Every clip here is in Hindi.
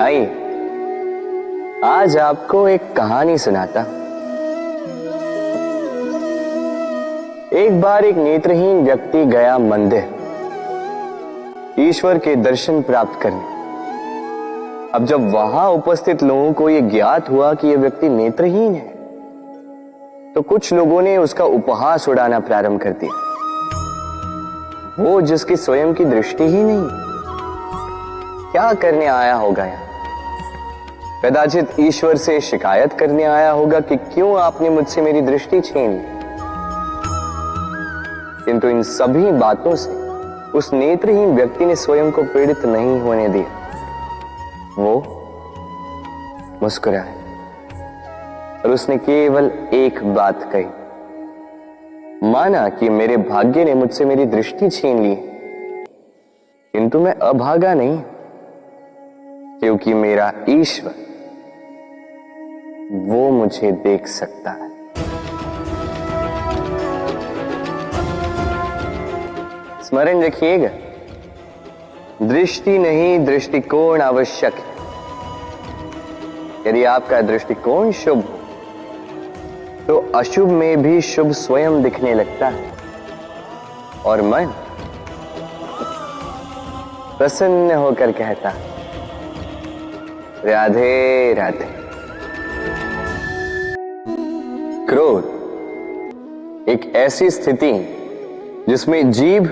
आइए आज आपको एक कहानी सुनाता। एक बार एक नेत्रहीन व्यक्ति गया मंदिर ईश्वर के दर्शन प्राप्त करने। अब जब वहां उपस्थित लोगों को यह ज्ञात हुआ कि यह व्यक्ति नेत्रहीन है, तो कुछ लोगों ने उसका उपहास उड़ाना प्रारंभ कर दिया। वो जिसकी स्वयं की दृष्टि ही नहीं, क्या करने आया होगा यहाँ? कदाचित ईश्वर से शिकायत करने आया होगा कि क्यों आपने मुझसे मेरी दृष्टि छीन ली। किंतु इन सभी बातों से उस नेत्रहीन व्यक्ति ने स्वयं को पीड़ित नहीं होने दिया। वो मुस्कुराया और उसने केवल एक बात कही, माना कि मेरे भाग्य ने मुझसे मेरी दृष्टि छीन ली, किंतु मैं अभागा नहीं, क्योंकि मेरा ईश्वर वो मुझे देख सकता है। स्मरण रखिएगा, दृष्टि नहीं दृष्टिकोण आवश्यक है। यदि आपका दृष्टिकोण शुभ हो तो अशुभ में भी शुभ स्वयं दिखने लगता है और मन प्रसन्न होकर कहता, राधे राधे। क्रोध एक ऐसी स्थिति जिसमें जीभ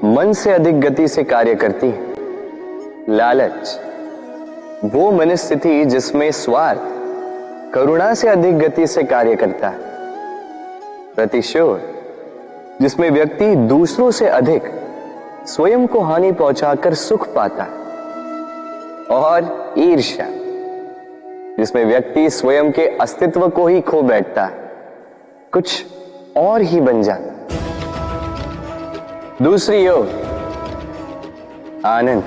मन से अधिक गति से कार्य करती है। लालच वो मनस्थिति जिसमें स्वार्थ करुणा से अधिक गति से कार्य करता है। प्रतिशोध जिसमें व्यक्ति दूसरों से अधिक स्वयं को हानि पहुंचाकर सुख पाता है। और ईर्ष्या जिसमें व्यक्ति स्वयं के अस्तित्व को ही खो बैठता है, कुछ और ही बन जाता। दूसरी ओर आनंद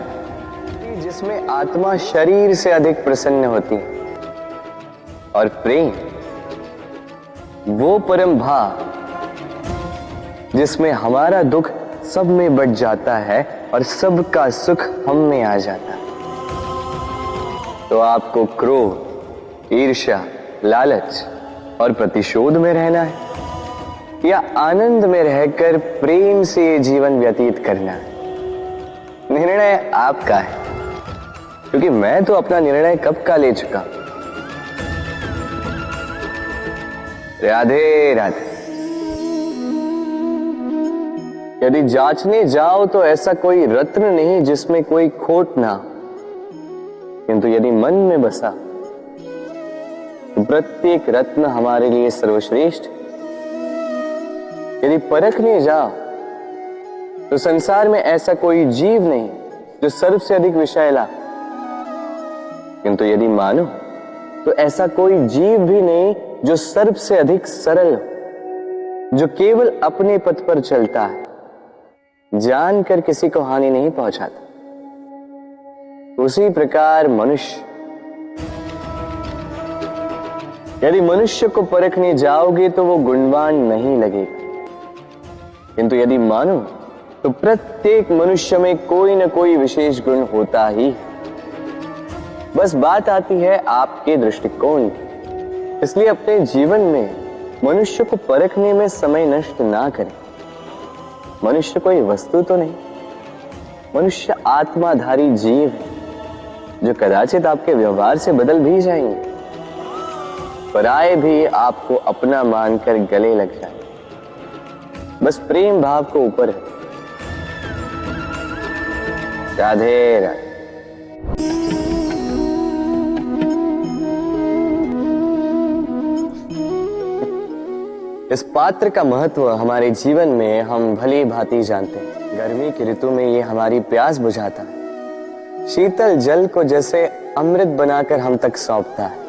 जिसमें आत्मा शरीर से अधिक प्रसन्न होती है। और प्रेम वो परम भाव जिसमें हमारा दुख सब में बट जाता है और सबका सुख हम में आ जाता है। तो आपको क्रोध, ईर्ष्या, लालच और प्रतिशोध में रहना है या आनंद में रहकर प्रेम से जीवन व्यतीत करना है? निर्णय आपका है, क्योंकि मैं तो अपना निर्णय कब का ले चुका। राधे राधे। यदि जांचने जाओ तो ऐसा कोई रत्न नहीं जिसमें कोई खोट ना, किंतु यदि मन में बसा तो प्रत्येक रत्न हमारे लिए सर्वश्रेष्ठ। यदि परखने जाओ तो संसार में ऐसा कोई जीव नहीं जो सर्व से अधिक विषैला, किंतु यदि मानो तो ऐसा कोई जीव भी नहीं जो सर्व से अधिक सरल, जो केवल अपने पथ पर चलता है, जानकर किसी को हानि नहीं पहुंचाता। उसी प्रकार मनुष्य, यदि मनुष्य को परखने जाओगे तो वो गुणवान नहीं लगेगा, किंतु यदि मानो तो प्रत्येक मनुष्य में कोई न कोई विशेष गुण होता ही। बस बात आती है आपके दृष्टिकोण की। इसलिए अपने जीवन में मनुष्य को परखने में समय नष्ट ना करें। मनुष्य कोई वस्तु तो नहीं, मनुष्य आत्माधारी जीव है जो कदाचित आपके व्यवहार से बदल भी जाएंगे, पराये भी आपको अपना मानकर गले लग जाए। बस प्रेम भाव को ऊपर है। राधे राधे। इस पात्र का महत्व हमारे जीवन में हम भली भांति जानते हैं। गर्मी की ऋतु में ये हमारी प्यास बुझाता है, शीतल जल को जैसे अमृत बनाकर हम तक सौंपता है।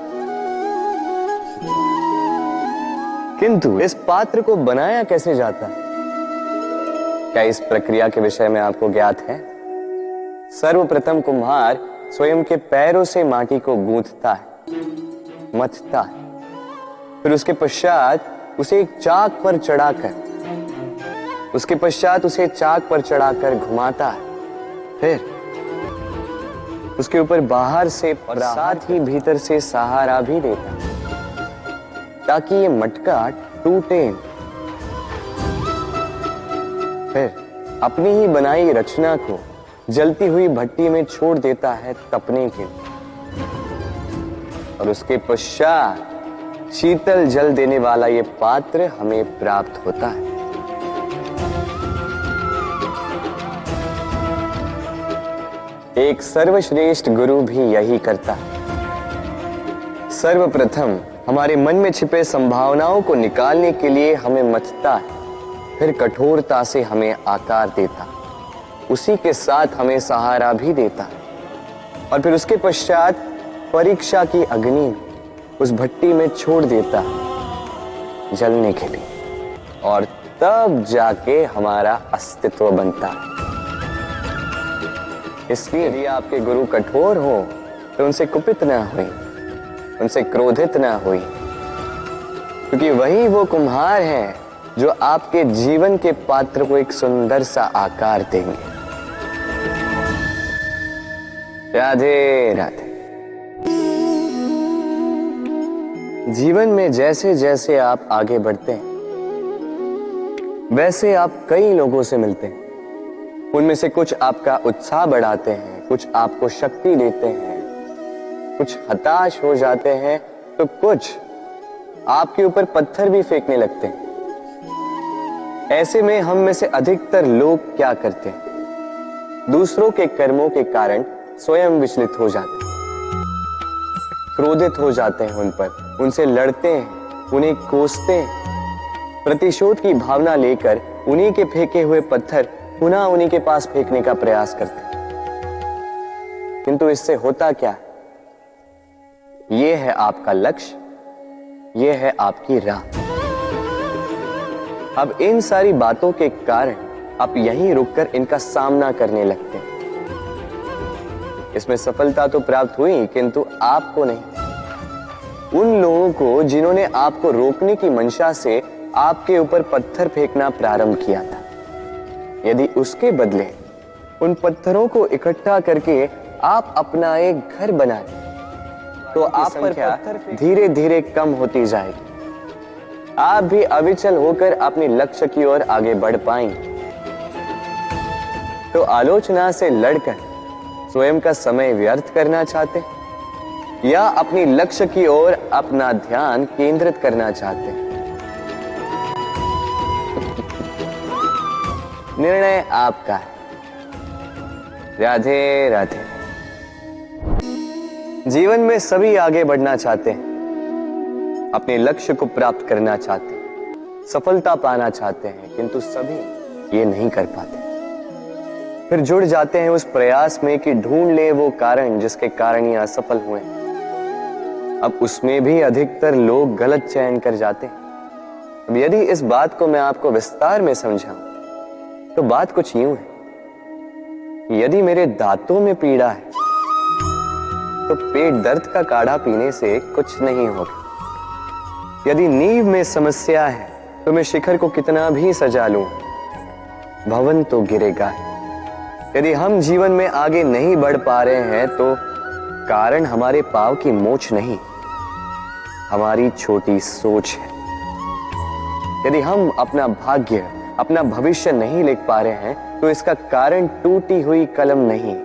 किंतु इस पात्र को बनाया कैसे जाता है? क्या इस प्रक्रिया के विषय में आपको ज्ञात है? सर्वप्रथम कुम्हार स्वयं के पैरों से माटी को गूंथता है, मथता है, फिर उसके पश्चात उसे एक चाक पर चढ़ाकर घुमाता है, उसके ऊपर बाहर से और साथ ही भीतर से सहारा भी देता ताकि ये मटका टूटे। फिर अपनी ही बनाई रचना को जलती हुई भट्टी में छोड़ देता है तपने के लिए, और उसके पश्चात शीतल जल देने वाला ये पात्र हमें प्राप्त होता है। एक सर्वश्रेष्ठ गुरु भी यही करता है। सर्वप्रथम हमारे मन में छिपे संभावनाओं को निकालने के लिए हमें मथता है, फिर कठोरता से हमें आकार देता, उसी के साथ हमें सहारा भी देता, और फिर उसके पश्चात परीक्षा की अग्नि उस भट्टी में छोड़ देता जलने के लिए, और तब जाके हमारा अस्तित्व बनता है। इसलिए यदि आपके गुरु कठोर हो तो उनसे कुपित ना हुई, उनसे क्रोधित ना हुई, क्योंकि वही वो कुम्हार है जो आपके जीवन के पात्र को एक सुंदर सा आकार देंगे। राधे राधे। जीवन में जैसे जैसे आप आगे बढ़ते हैं वैसे आप कई लोगों से मिलते हैं। उनमें से कुछ आपका उत्साह बढ़ाते हैं, कुछ आपको शक्ति देते हैं, कुछ हताश हो जाते हैं, तो कुछ आपके ऊपर पत्थर भी फेंकने लगते हैं। ऐसे में हम में से अधिकतर लोग क्या करते हैं? दूसरों के कर्मों के कारण स्वयं विचलित हो जाते हैं, क्रोधित हो जाते हैं उन पर, उनसे लड़ते हैं, उन्हें कोसते हैं, प्रतिशोध की भावना लेकर उन्हीं के फेंके हुए पत्थर पुनः उन्हीं के पास फेंकने का प्रयास करते हैं। किंतु इससे होता क्या? यह है आपका लक्ष्य, यह है आपकी राह। अब इन सारी बातों के कारण आप यहीं रुककर इनका सामना करने लगते हैं। इसमें सफलता तो प्राप्त हुई, किंतु आपको नहीं। उन लोगों को जिन्होंने आपको रोकने की मंशा से आपके ऊपर पत्थर फेंकना प्रारंभ किया था, यदि उसके बदले उन पत्थरों को इकट्ठा करके आप अपना एक घर बना लें, तो आप पर पत्थर धीरे धीरे कम होती जाएगी। आप भी अविचल होकर अपने लक्ष्य की ओर आगे बढ़ पाएंगे। तो आलोचना से लड़कर स्वयं का समय व्यर्थ करना चाहते हैं या अपनी लक्ष्य की ओर अपना ध्यान केंद्रित करना चाहते हैं? निर्णय आपका है। राधे राधे। जीवन में सभी आगे बढ़ना चाहते हैं, अपने लक्ष्य को प्राप्त करना चाहते हैं, सफलता पाना चाहते हैं, किंतु सभी ये नहीं कर पाते। फिर जुड़ जाते हैं उस प्रयास में कि ढूंढ ले वो कारण जिसके कारण ये असफल हुए। अब उसमें भी अधिकतर लोग गलत चयन कर जाते हैं। अब यदि इस बात को मैं आपको विस्तार में समझाऊं तो बात कुछ यूं है। यदि मेरे दांतों में पीड़ा है तो पेट दर्द का काढ़ा पीने से कुछ नहीं होगा। यदि नींव में समस्या है तो मैं शिखर को कितना भी सजा लूं, भवन तो गिरेगा। यदि हम जीवन में आगे नहीं बढ़ पा रहे हैं तो कारण हमारे पांव की मोच नहीं, हमारी छोटी सोच है। यदि हम अपना भाग्य, अपना भविष्य नहीं लिख पा रहे हैं तो इसका कारण टूटी हुई कलम नहीं,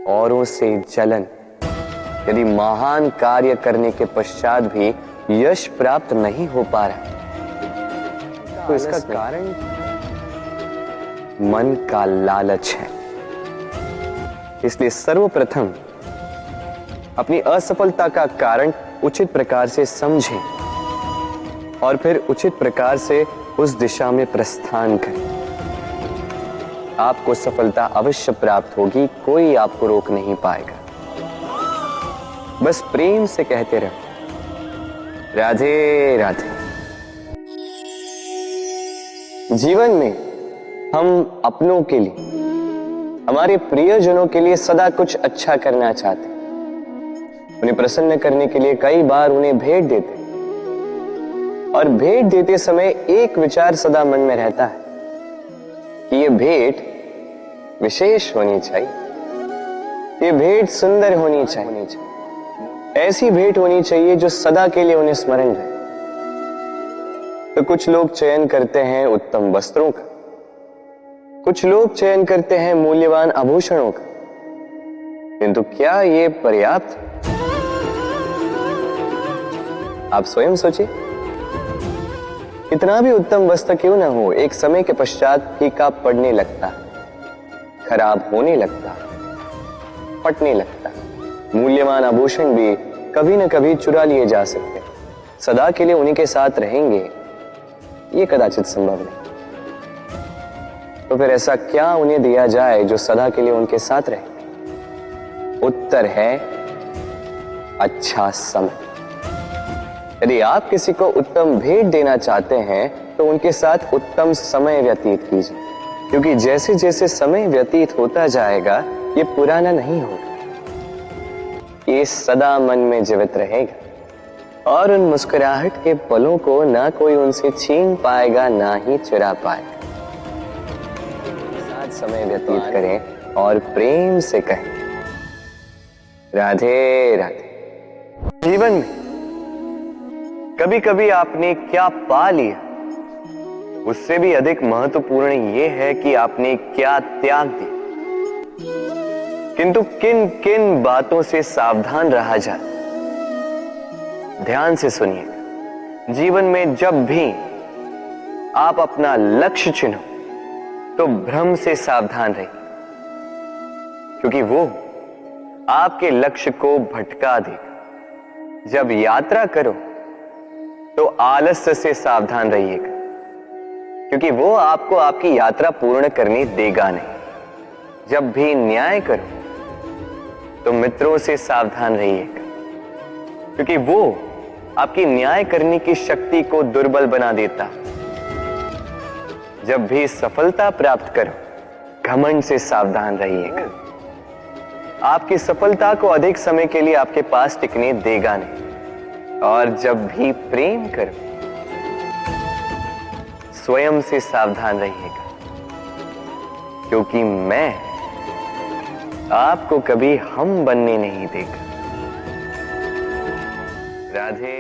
औरों से जलन। यदि महान कार्य करने के पश्चात भी यश प्राप्त नहीं हो पा रहा तो इसका कारण मन का लालच है। इसलिए सर्वप्रथम अपनी असफलता का कारण उचित प्रकार से समझें और फिर उचित प्रकार से उस दिशा में प्रस्थान करें। आपको सफलता अवश्य प्राप्त होगी, कोई आपको रोक नहीं पाएगा। बस प्रेम से कहते रहो राधे राधे। जीवन में हम अपनों के लिए, हमारे प्रियजनों के लिए सदा कुछ अच्छा करना चाहते हैं। उन्हें प्रसन्न करने के लिए कई बार उन्हें भेंट देते हैं, और भेंट देते समय एक विचार सदा मन में रहता है कि यह भेंट विशेष होनी चाहिए। ये भेंट सुंदर होनी चाहिए, ऐसी भेंट होनी चाहिए जो सदा के लिए उन्हें स्मरण रहे। तो कुछ लोग चयन करते हैं उत्तम वस्त्रों का, कुछ लोग चयन करते हैं मूल्यवान आभूषणों का, किंतु क्या ये पर्याप्त? आप स्वयं सोचिए, कितना भी उत्तम वस्त्र क्यों ना हो, एक समय के पश्चात फीका पड़ने लगता, खराब होने लगता, फटने लगता। मूल्यवान आभूषण भी कभी न कभी चुरा लिए जा सकते, सदा के लिए उन्हीं के साथ रहेंगे ये कदाचित संभव नहीं। तो फिर ऐसा क्या उन्हें दिया जाए जो सदा के लिए उनके साथ रहे? उत्तर है अच्छा समय। यदि आप किसी को उत्तम भेंट देना चाहते हैं तो उनके साथ उत्तम समय व्यतीत कीजिए, क्योंकि जैसे जैसे समय व्यतीत होता जाएगा ये पुराना नहीं होगा, ये सदा मन में जीवित रहेगा और उन मुस्कुराहट के पलों को ना कोई उनसे छीन पाएगा ना ही चुरा पाएगा। साथ समय व्यतीत करें और प्रेम से कहें राधे राधे। जीवन में कभी कभी आपने क्या पा लिया, उससे भी अधिक महत्वपूर्ण यह है कि आपने क्या त्याग दिया। किंतु किन किन बातों से सावधान रहा जाए, ध्यान से सुनिएगा। जीवन में जब भी आप अपना लक्ष्य चुनो तो भ्रम से सावधान रहिए, क्योंकि वो आपके लक्ष्य को भटका देगा। जब यात्रा करो तो आलस्य से सावधान रहिएगा, क्योंकि वो आपको आपकी यात्रा पूर्ण करने देगा नहीं। जब भी न्याय करो तो मित्रों से सावधान रहिएगा, क्योंकि वो आपकी न्याय करने की शक्ति को दुर्बल बना देता। जब भी सफलता प्राप्त करो घमंड से सावधान रहिएगा, आपकी सफलता को अधिक समय के लिए आपके पास टिकने देगा नहीं। और जब भी प्रेम करो स्वयं से सावधान रहिएगा, क्योंकि मैं आपको कभी हम बनने नहीं देगा। राधे।